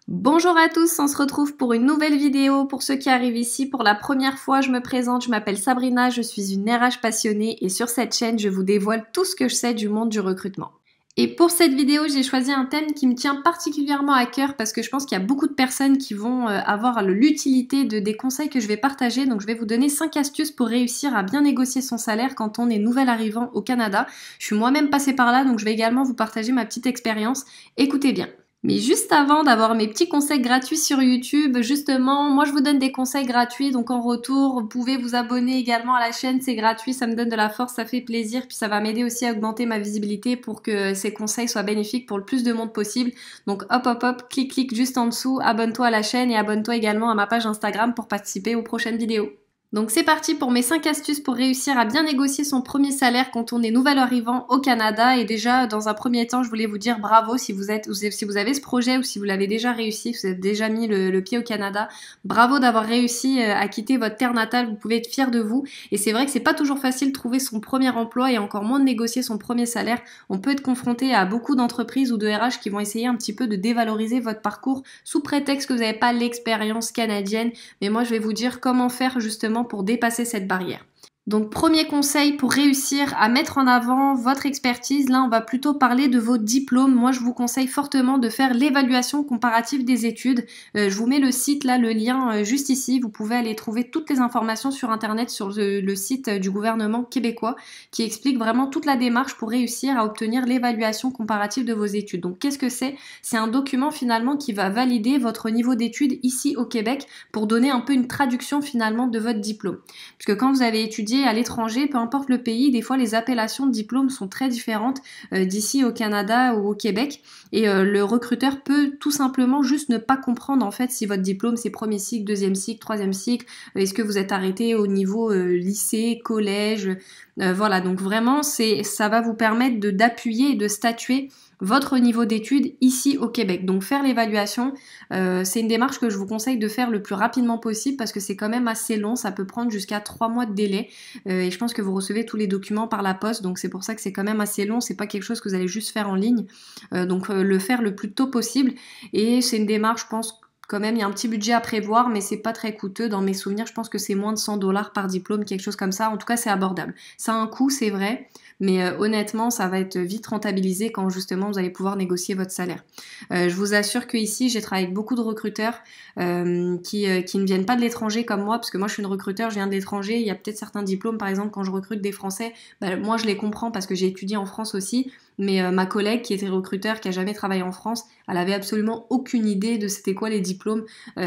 Bonjour à tous, on se retrouve pour une nouvelle vidéo. Pour ceux qui arrivent ici pour la première fois, je me présente, je m'appelle Sabrina, je suis une RH passionnée et sur cette chaîne, je vous dévoile tout ce que je sais du monde du recrutement. Et pour cette vidéo, j'ai choisi un thème qui me tient particulièrement à cœur parce que je pense qu'il y a beaucoup de personnes qui vont avoir l'utilité des conseils que je vais partager. Donc je vais vous donner 5 astuces pour réussir à bien négocier son salaire quand on est nouvel arrivant au Canada. Je suis moi-même passée par là, donc je vais également vous partager ma petite expérience. Écoutez bien. Mais juste avant d'avoir mes petits conseils gratuits sur YouTube, justement, moi je vous donne des conseils gratuits, donc en retour, vous pouvez vous abonner également à la chaîne, c'est gratuit, ça me donne de la force, ça fait plaisir, puis ça va m'aider aussi à augmenter ma visibilité pour que ces conseils soient bénéfiques pour le plus de monde possible. Donc hop hop hop, clique juste en dessous, abonne-toi à la chaîne et abonne-toi également à ma page Instagram pour participer aux prochaines vidéos. Donc c'est parti pour mes 5 astuces pour réussir à bien négocier son premier salaire quand on est nouvel arrivant au Canada. Et déjà, dans un premier temps, je voulais vous dire bravo si vous avez ce projet ou si vous l'avez déjà réussi, si vous avez déjà mis le pied au Canada. Bravo d'avoir réussi à quitter votre terre natale, vous pouvez être fiers de vous. Et c'est vrai que c'est pas toujours facile de trouver son premier emploi et encore moins de négocier son premier salaire. On peut être confronté à beaucoup d'entreprises ou de RH qui vont essayer un petit peu de dévaloriser votre parcours sous prétexte que vous n'avez pas l'expérience canadienne. Mais moi, je vais vous dire comment faire justement pour dépasser cette barrière. Donc premier conseil pour réussir à mettre en avant votre expertise, là on va plutôt parler de vos diplômes. Moi je vous conseille fortement de faire l'évaluation comparative des études. Je vous mets le site là, le lien juste ici. Vous pouvez aller trouver toutes les informations sur internet sur le site du gouvernement québécois qui explique vraiment toute la démarche pour réussir à obtenir l'évaluation comparative de vos études. Donc qu'est-ce que c'est? C'est un document finalement qui va valider votre niveau d'études ici au Québec pour donner un peu une traduction finalement de votre diplôme. Parce que quand vous avez étudié à l'étranger, peu importe le pays, des fois les appellations de diplôme sont très différentes d'ici au Canada ou au Québec et le recruteur peut tout simplement juste ne pas comprendre en fait si votre diplôme c'est premier cycle, deuxième cycle, troisième cycle, est-ce que vous êtes arrêté au niveau lycée, collège, voilà, donc vraiment ça va vous permettre d'appuyer et de statuer votre niveau d'études ici au Québec. Donc faire l'évaluation, c'est une démarche que je vous conseille de faire le plus rapidement possible parce que c'est quand même assez long, ça peut prendre jusqu'à 3 mois de délai et je pense que vous recevez tous les documents par la poste, donc c'est pour ça que c'est quand même assez long, c'est pas quelque chose que vous allez juste faire en ligne, donc le faire le plus tôt possible et c'est une démarche, je pense, quand même, il y a un petit budget à prévoir, mais c'est pas très coûteux. Dans mes souvenirs, je pense que c'est moins de 100 $ par diplôme, quelque chose comme ça. En tout cas, c'est abordable. Ça a un coût, c'est vrai, mais honnêtement, ça va être vite rentabilisé quand justement vous allez pouvoir négocier votre salaire. Je vous assure que ici, j'ai travaillé avec beaucoup de recruteurs qui ne viennent pas de l'étranger comme moi, parce que moi, je suis une recruteur, je viens de l'étranger. Il y a peut-être certains diplômes, par exemple, quand je recrute des Français, moi, je les comprends parce que j'ai étudié en France aussi. Mais ma collègue qui était recruteur, qui a jamais travaillé en France, elle avait absolument aucune idée de c'était quoi les diplômes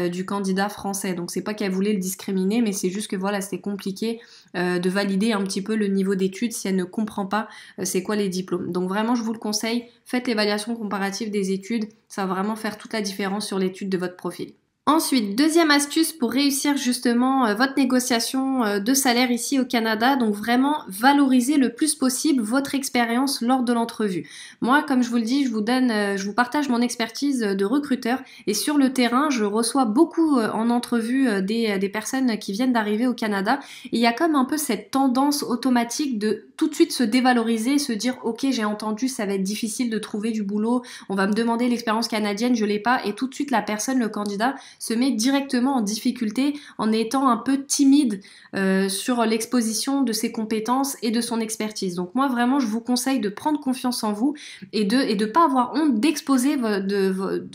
du candidat français. Donc c'est pas qu'elle voulait le discriminer, mais c'est juste que voilà, c'était compliqué de valider un petit peu le niveau d'études si elle ne comprend pas c'est quoi les diplômes. Donc vraiment, je vous le conseille, faites l'évaluation comparative des études, ça va vraiment faire toute la différence sur l'étude de votre profil. Ensuite, deuxième astuce pour réussir justement votre négociation de salaire ici au Canada, donc vraiment valoriser le plus possible votre expérience lors de l'entrevue. Moi, comme je vous le dis, je vous partage mon expertise de recruteur et sur le terrain, je reçois beaucoup en entrevue des personnes qui viennent d'arriver au Canada et il y a comme un peu cette tendance automatique de tout de suite se dévaloriser, se dire ok, j'ai entendu, ça va être difficile de trouver du boulot, on va me demander l'expérience canadienne, je l'ai pas et tout de suite la personne, le candidat se met directement en difficulté en étant un peu timide sur l'exposition de ses compétences et de son expertise. Donc moi vraiment je vous conseille de prendre confiance en vous et de pas avoir honte d'exposer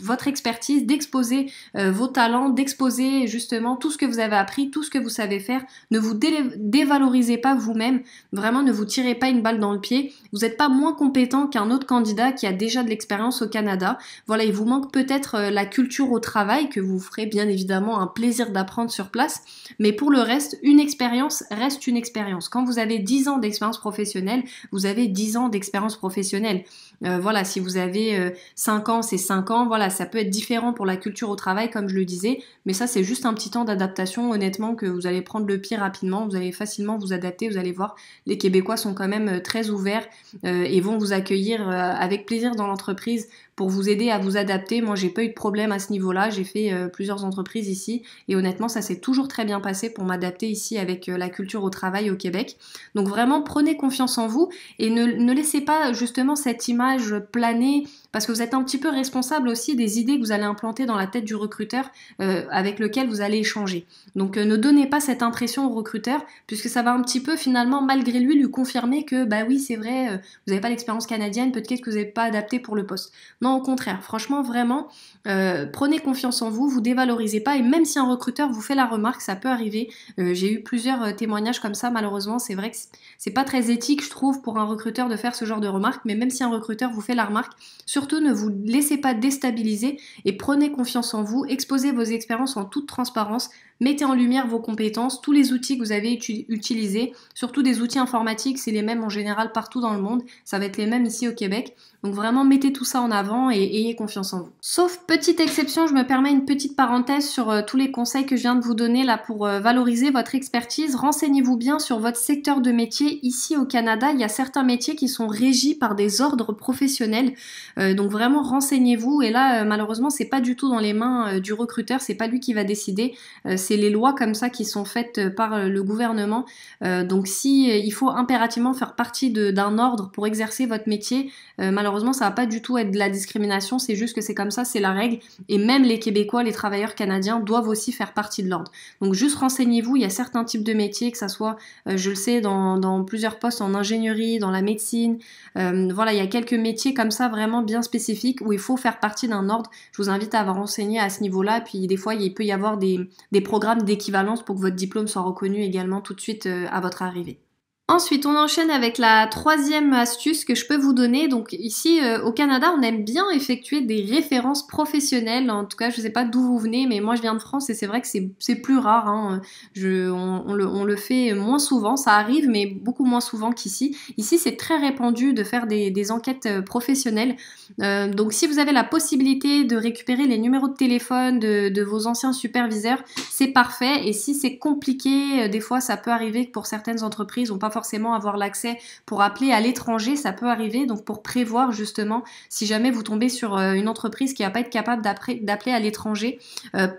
votre expertise, d'exposer vos talents, d'exposer justement tout ce que vous avez appris, tout ce que vous savez faire. Ne vous dévalorisez pas vous-même, vraiment ne vous tirez pas une balle dans le pied. Vous n'êtes pas moins compétent qu'un autre candidat qui a déjà de l'expérience au Canada. Voilà, il vous manque peut-être la culture au travail que vous ferez bien évidemment un plaisir d'apprendre sur place, mais pour le reste, une expérience reste une expérience. Quand vous avez 10 ans d'expérience professionnelle, vous avez 10 ans d'expérience professionnelle. Voilà, si vous avez 5 ans, c'est 5 ans, voilà, ça peut être différent pour la culture au travail, comme je le disais, mais ça c'est juste un petit temps d'adaptation, honnêtement, que vous allez prendre le pied rapidement, vous allez facilement vous adapter, vous allez voir, les Québécois sont quand même très ouverts et vont vous accueillir avec plaisir dans l'entreprise pour vous aider à vous adapter. Moi, j'ai pas eu de problème à ce niveau-là. J'ai fait plusieurs entreprises ici et honnêtement, ça s'est toujours très bien passé pour m'adapter ici avec la culture au travail au Québec. Donc vraiment, prenez confiance en vous et ne laissez pas justement cette image planer parce que vous êtes un petit peu responsable aussi des idées que vous allez implanter dans la tête du recruteur avec lequel vous allez échanger. Donc ne donnez pas cette impression au recruteur, puisque ça va un petit peu finalement malgré lui confirmer que bah oui c'est vrai, vous n'avez pas l'expérience canadienne, peut-être que vous n'êtes pas adapté pour le poste. Non, au contraire, franchement vraiment, prenez confiance en vous, vous dévalorisez pas, et même si un recruteur vous fait la remarque, ça peut arriver. J'ai eu plusieurs témoignages comme ça, malheureusement, c'est vrai que c'est pas très éthique, je trouve, pour un recruteur de faire ce genre de remarque, mais même si un recruteur vous fait la remarque, surtout ne vous laissez pas déstabiliser et prenez confiance en vous, exposez vos expériences en toute transparence, mettez en lumière vos compétences, tous les outils que vous avez utilisés, surtout des outils informatiques, c'est les mêmes en général partout dans le monde, ça va être les mêmes ici au Québec. Donc vraiment, mettez tout ça en avant et ayez confiance en vous. Sauf petite exception, je me permets une petite parenthèse sur tous les conseils que je viens de vous donner là pour valoriser votre expertise. Renseignez-vous bien sur votre secteur de métier. Ici au Canada, il y a certains métiers qui sont régis par des ordres professionnels. Donc vraiment, renseignez-vous. Et là, malheureusement, c'est pas du tout dans les mains du recruteur. C'est pas lui qui va décider. C'est les lois comme ça qui sont faites par le gouvernement. Donc si il faut impérativement faire partie d'un ordre pour exercer votre métier, malheureusement ça va pas du tout être de la discrimination, c'est juste que c'est comme ça, c'est la règle, et même les Québécois, les travailleurs canadiens doivent aussi faire partie de l'ordre. Donc juste renseignez-vous, il y a certains types de métiers, que ça soit, je le sais, dans plusieurs postes en ingénierie, dans la médecine, voilà, il y a quelques métiers comme ça vraiment bien spécifiques où il faut faire partie d'un ordre. Je vous invite à vous renseigner à ce niveau-là, puis des fois il peut y avoir des programmes d'équivalence pour que votre diplôme soit reconnu également tout de suite à votre arrivée. Ensuite, on enchaîne avec la troisième astuce que je peux vous donner. Donc ici, au Canada, on aime bien effectuer des références professionnelles. En tout cas, je ne sais pas d'où vous venez, mais moi je viens de France et c'est vrai que c'est plus rare. Hein. On le fait moins souvent, ça arrive, mais beaucoup moins souvent qu'ici. Ici, c'est très répandu de faire des enquêtes professionnelles. Donc si vous avez la possibilité de récupérer les numéros de téléphone de vos anciens superviseurs, c'est parfait. Et si c'est compliqué, des fois ça peut arriver que pour certaines entreprises, on n'ont pas forcément avoir l'accès pour appeler à l'étranger, ça peut arriver. Donc pour prévoir justement, si jamais vous tombez sur une entreprise qui va pas être capable d'appeler à l'étranger,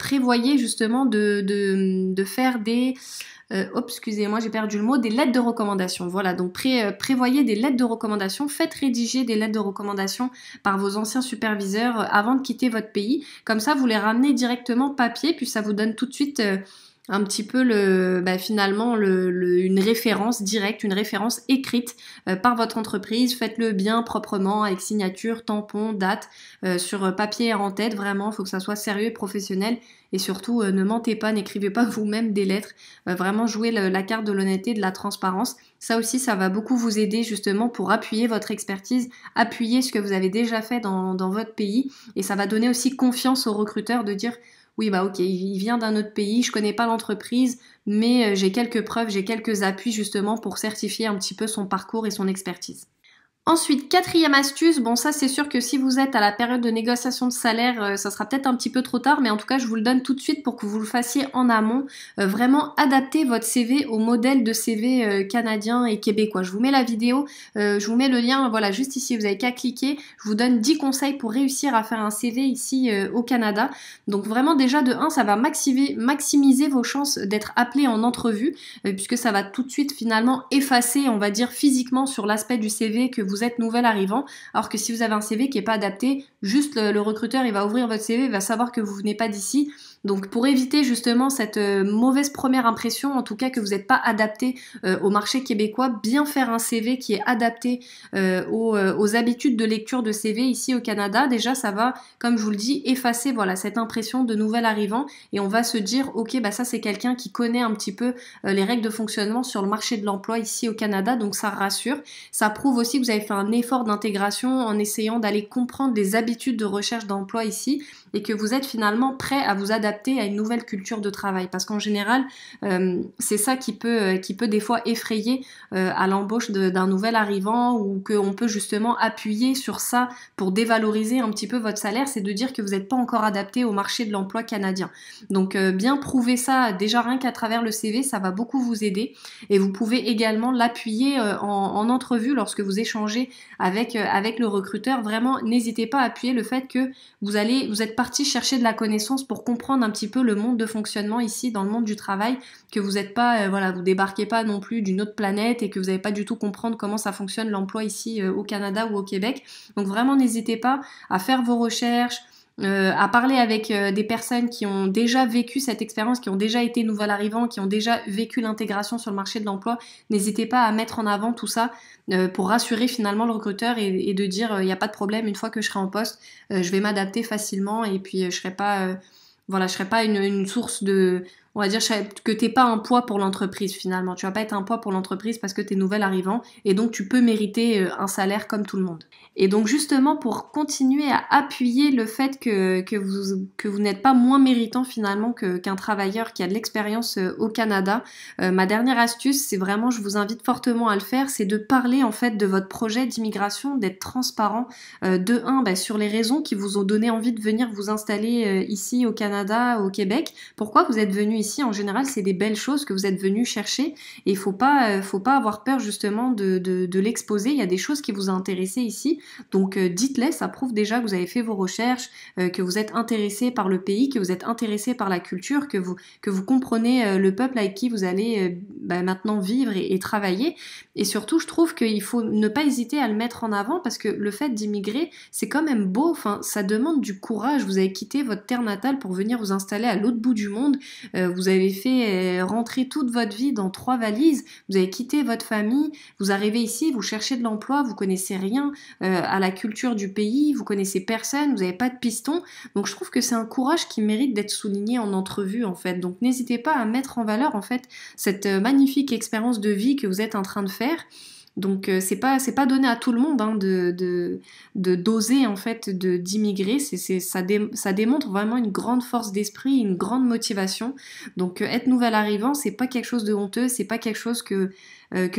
prévoyez justement de faire des... excusez-moi, j'ai perdu le mot, des lettres de recommandation. Voilà, donc prévoyez des lettres de recommandation, faites rédiger des lettres de recommandation par vos anciens superviseurs avant de quitter votre pays. Comme ça, vous les ramenez directement papier, puis ça vous donne tout de suite... un petit peu finalement une référence directe, une référence écrite par votre entreprise. Faites-le bien proprement avec signature, tampon, date, sur papier et en tête. Vraiment, il faut que ça soit sérieux et professionnel. Et surtout, ne mentez pas, n'écrivez pas vous-même des lettres. Vraiment, jouez la carte de l'honnêteté, de la transparence. Ça aussi, ça va beaucoup vous aider justement pour appuyer votre expertise, appuyer ce que vous avez déjà fait dans votre pays. Et ça va donner aussi confiance aux recruteurs de dire... Oui, bah ok, il vient d'un autre pays, je connais pas l'entreprise, mais j'ai quelques preuves, j'ai quelques appuis justement pour certifier un petit peu son parcours et son expertise. Ensuite, quatrième astuce, bon ça c'est sûr que si vous êtes à la période de négociation de salaire, ça sera peut-être un petit peu trop tard, mais en tout cas je vous le donne tout de suite pour que vous le fassiez en amont. Vraiment adaptez votre CV au modèle de CV canadien et québécois. Je vous mets la vidéo, je vous mets le lien, voilà, juste ici, vous avez qu'à cliquer. Je vous donne 10 conseils pour réussir à faire un CV ici au Canada. Donc vraiment déjà de 1, ça va maximiser vos chances d'être appelé en entrevue, puisque ça va tout de suite finalement effacer, on va dire physiquement sur l'aspect du CV que vous êtes nouvel arrivant, alors que si vous avez un CV qui n'est pas adapté, juste le recruteur il va ouvrir votre CV, il va savoir que vous venez pas d'ici. Donc pour éviter justement cette mauvaise première impression, en tout cas que vous n'êtes pas adapté au marché québécois, bien faire un CV qui est adapté aux habitudes de lecture de CV ici au Canada. Déjà ça va, comme je vous le dis, effacer voilà cette impression de nouvel arrivant et on va se dire ok bah ça c'est quelqu'un qui connaît un petit peu les règles de fonctionnement sur le marché de l'emploi ici au Canada, donc ça rassure. Ça prouve aussi que vous avez fait un effort d'intégration en essayant d'aller comprendre les habitudes de recherche d'emploi ici et que vous êtes finalement prêt à vous adapter à une nouvelle culture de travail. Parce qu'en général, c'est ça qui peut des fois effrayer à l'embauche d'un nouvel arrivant ou qu'on peut justement appuyer sur ça pour dévaloriser un petit peu votre salaire, c'est de dire que vous n'êtes pas encore adapté au marché de l'emploi canadien. Donc bien prouver ça déjà rien qu'à travers le CV, ça va beaucoup vous aider et vous pouvez également l'appuyer en entrevue lorsque vous échangez avec le recruteur. Vraiment, n'hésitez pas à appuyer le fait que vous êtes pas parti chercher de la connaissance pour comprendre un petit peu le monde de fonctionnement ici dans le monde du travail, que vous n'êtes pas, voilà, vous débarquez pas non plus d'une autre planète et que vous n'allez pas du tout comprendre comment ça fonctionne l'emploi ici au Canada ou au Québec. Donc vraiment n'hésitez pas à faire vos recherches, à parler avec des personnes qui ont déjà vécu cette expérience, qui ont déjà été nouvel arrivants, qui ont déjà vécu l'intégration sur le marché de l'emploi. N'hésitez pas à mettre en avant tout ça pour rassurer finalement le recruteur et de dire il n'y a pas de problème, une fois que je serai en poste, je vais m'adapter facilement et puis je serai pas voilà, je serai pas une source de, on va dire que t'es pas un poids pour l'entreprise finalement. Tu vas pas être un poids pour l'entreprise parce que t'es nouvel arrivant et donc tu peux mériter un salaire comme tout le monde. Et donc justement pour continuer à appuyer le fait que vous n'êtes pas moins méritant finalement qu'un travailleur qui a de l'expérience au Canada, ma dernière astuce, c'est vraiment, je vous invite fortement à le faire, c'est de parler en fait de votre projet d'immigration, d'être transparent sur les raisons qui vous ont donné envie de venir vous installer ici au Canada, au Québec. Pourquoi vous êtes venu ici? En général, c'est des belles choses que vous êtes venu chercher et faut pas avoir peur justement de l'exposer. Il y a des choses qui vous ont intéressé ici. Donc dites-les, ça prouve déjà que vous avez fait vos recherches, que vous êtes intéressé par le pays, que vous êtes intéressé par la culture, que vous comprenez le peuple avec qui vous allez maintenant vivre et travailler. Et surtout, je trouve qu'il faut ne pas hésiter à le mettre en avant parce que le fait d'immigrer, c'est quand même beau, enfin, ça demande du courage. Vous avez quitté votre terre natale pour venir vous installer à l'autre bout du monde. Vous avez fait rentrer toute votre vie dans 3 valises. Vous avez quitté votre famille. Vous arrivez ici, vous cherchez de l'emploi, vous connaissez rien à la culture du pays, vous connaissez personne, vous n'avez pas de piston. Donc je trouve que c'est un courage qui mérite d'être souligné en entrevue en fait. Donc n'hésitez pas à mettre en valeur en fait cette magnifique expérience de vie que vous êtes en train de faire. Donc c'est pas donné à tout le monde hein, d'oser en fait d'immigrer. Ça démontre vraiment une grande force d'esprit, une grande motivation. Donc être nouvel arrivant, c'est pas quelque chose de honteux, c'est pas quelque chose que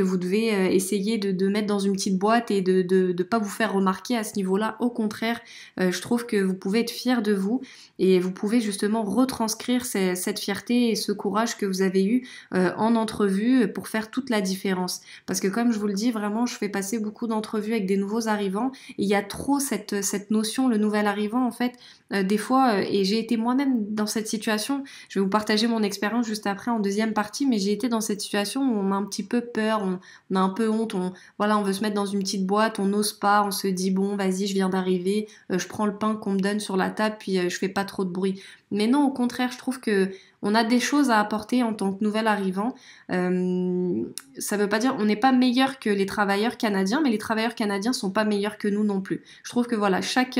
vous devez essayer de mettre dans une petite boîte et de pas vous faire remarquer à ce niveau-là. Au contraire, je trouve que vous pouvez être fier de vous et vous pouvez justement retranscrire cette fierté et ce courage que vous avez eu en entrevue pour faire toute la différence. Parce que comme je vous le dis, vraiment, je fais passer beaucoup d'entrevues avec des nouveaux arrivants et il y a trop cette notion, le nouvel arrivant en fait, des fois, et j'ai été moi-même dans cette situation, je vais vous partager mon expérience juste après en deuxième partie, mais j'ai été dans cette situation où on a un petit peu peur, on a un peu honte, on veut se mettre dans une petite boîte, on n'ose pas, on se dit bon vas-y je viens d'arriver, je prends le pain qu'on me donne sur la table puis je fais pas trop de bruit. Mais non, au contraire, je trouve que on a des choses à apporter en tant que nouvel arrivant. Ça veut pas dire on n'est pas meilleur que les travailleurs canadiens, mais les travailleurs canadiens sont pas meilleurs que nous non plus. Je trouve que voilà, chaque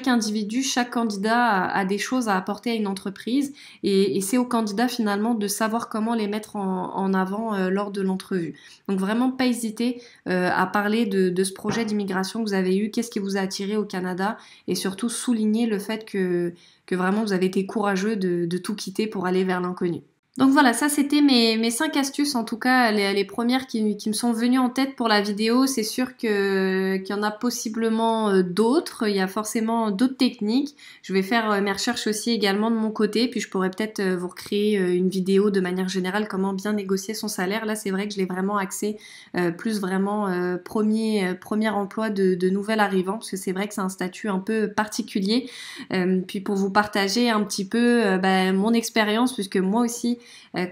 individu, chaque candidat a des choses à apporter à une entreprise et c'est au candidat finalement de savoir comment les mettre en avant lors de l'entrevue. Donc vraiment pas hésiter à parler de ce projet d'immigration que vous avez eu, qu'est-ce qui vous a attiré au Canada et surtout souligner le fait que vraiment vous avez été courageux de tout quitter pour aller vers l'inconnu. Donc voilà, ça c'était mes 5 astuces, en tout cas les premières qui me sont venues en tête pour la vidéo. C'est sûr qu'il y en a possiblement d'autres, il y a forcément d'autres techniques. Je vais faire mes recherches aussi également de mon côté, puis je pourrais peut-être vous recréer une vidéo de manière générale, comment bien négocier son salaire. Là c'est vrai que je l'ai vraiment axé plus vraiment premier emploi de nouvel arrivant, parce que c'est vrai que c'est un statut un peu particulier. Puis pour vous partager un petit peu mon expérience, puisque moi aussi,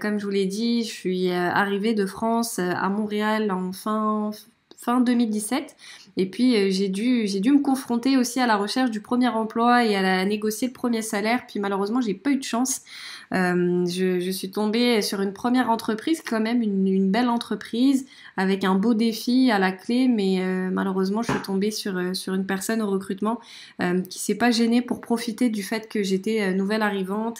comme je vous l'ai dit, je suis arrivée de France à Montréal en fin 2017 et puis j'ai dû me confronter aussi à la recherche du premier emploi et à négocier le premier salaire, puis malheureusement j'ai pas eu de chance. Je suis tombée sur une première entreprise, quand même une belle entreprise avec un beau défi à la clé, mais malheureusement je suis tombée sur une personne au recrutement qui s'est pas gênée pour profiter du fait que j'étais nouvelle arrivante.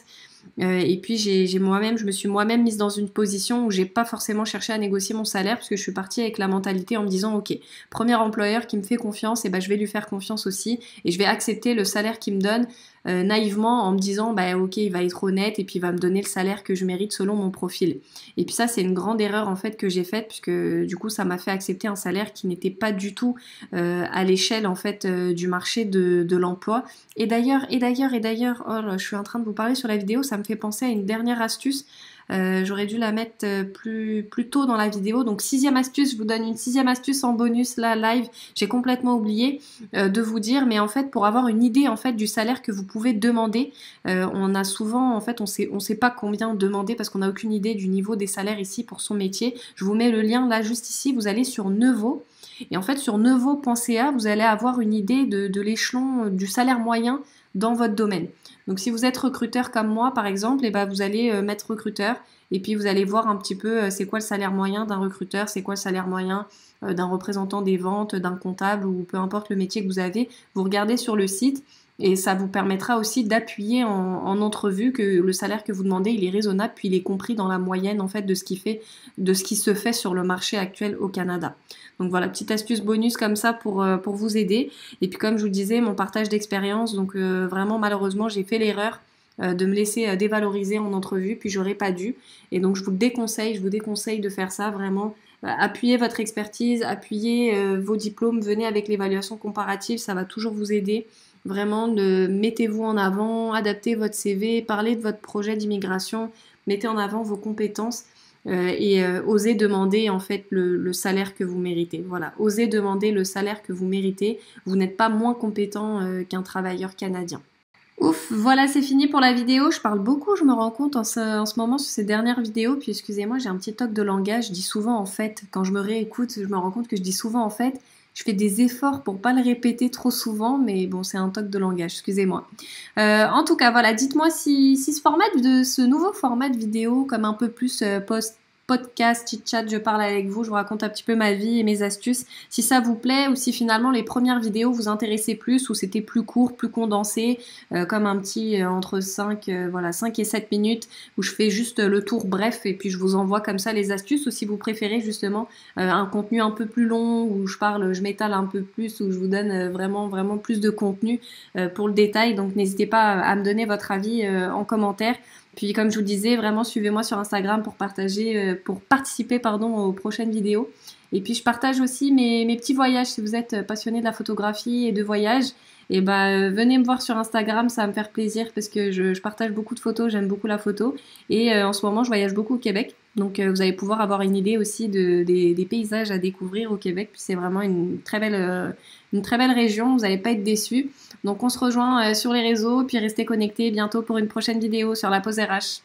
Et puis je me suis moi-même mise dans une position où j'ai pas forcément cherché à négocier mon salaire parce que je suis partie avec la mentalité en me disant ok, premier employeur qui me fait confiance, et je vais lui faire confiance aussi et je vais accepter le salaire qu'il me donne naïvement en me disant ok, il va être honnête et puis il va me donner le salaire que je mérite selon mon profil. Et puis ça c'est une grande erreur en fait que j'ai faite, puisque du coup ça m'a fait accepter un salaire qui n'était pas du tout à l'échelle en fait du marché de l'emploi. Et d'ailleurs, oh là, je suis en train de vous parler sur la vidéo, ça me fait penser à une dernière astuce. J'aurais dû la mettre plus tôt dans la vidéo. Donc 6e astuce, je vous donne une 6e astuce en bonus là live. J'ai complètement oublié de vous dire, mais en fait pour avoir une idée en fait du salaire que vous pouvez demander, on a souvent en fait on sait pas combien demander parce qu'on n'a aucune idée du niveau des salaires ici pour son métier. Je vous mets le lien là juste ici. Vous allez sur Nevo. Et en fait, sur nevo.ca, vous allez avoir une idée de l'échelon du salaire moyen dans votre domaine. Donc, si vous êtes recruteur comme moi, par exemple, et ben, vous allez mettre recruteur et puis vous allez voir un petit peu c'est quoi le salaire moyen d'un recruteur, c'est quoi le salaire moyen d'un représentant des ventes, d'un comptable ou peu importe le métier que vous avez. Vous regardez sur le site et ça vous permettra aussi d'appuyer en entrevue que le salaire que vous demandez, il est raisonnable puis il est compris dans la moyenne en fait de ce qui se fait sur le marché actuel au Canada. Donc voilà, petite astuce bonus comme ça pour vous aider. Et puis comme je vous disais, mon partage d'expérience, donc vraiment malheureusement j'ai fait l'erreur de me laisser dévaloriser en entrevue, puis j'aurais pas dû. Et donc je vous déconseille de faire ça vraiment. Appuyez votre expertise, appuyez vos diplômes, venez avec l'évaluation comparative, ça va toujours vous aider. Vraiment, mettez-vous en avant, adaptez votre CV, parlez de votre projet d'immigration, mettez en avant vos compétences et osez demander en fait le salaire que vous méritez. Voilà, osez demander le salaire que vous méritez. Vous n'êtes pas moins compétent qu'un travailleur canadien. Ouf, voilà, c'est fini pour la vidéo. Je parle beaucoup, je me rends compte en ce moment sur ces dernières vidéos. Puis excusez-moi, j'ai un petit toc de langage. Je dis souvent en fait. Quand je me réécoute, je me rends compte que je dis souvent en fait. Je fais des efforts pour pas le répéter trop souvent, mais bon, c'est un toc de langage, excusez-moi. En tout cas, voilà, dites-moi si ce nouveau format de vidéo, comme un peu plus podcast, chit-chat, je parle avec vous, je vous raconte un petit peu ma vie et mes astuces. Si ça vous plaît ou si finalement les premières vidéos vous intéressaient plus ou c'était plus court, plus condensé, comme un petit entre 5 et 7 minutes où je fais juste le tour bref et puis je vous envoie comme ça les astuces ou si vous préférez justement un contenu un peu plus long où je m'étale un peu plus, où je vous donne vraiment plus de contenu pour le détail. Donc n'hésitez pas à me donner votre avis en commentaire. Puis comme je vous disais, vraiment suivez-moi sur Instagram pour participer aux prochaines vidéos. Et puis je partage aussi mes petits voyages. Si vous êtes passionné de la photographie et de voyage, et venez me voir sur Instagram, ça va me faire plaisir parce que je partage beaucoup de photos, j'aime beaucoup la photo. Et en ce moment, je voyage beaucoup au Québec. Donc vous allez pouvoir avoir une idée aussi des paysages à découvrir au Québec. Puis c'est vraiment une très belle région, vous n'allez pas être déçus. Donc on se rejoint sur les réseaux, puis restez connectés bientôt pour une prochaine vidéo sur la pause RH.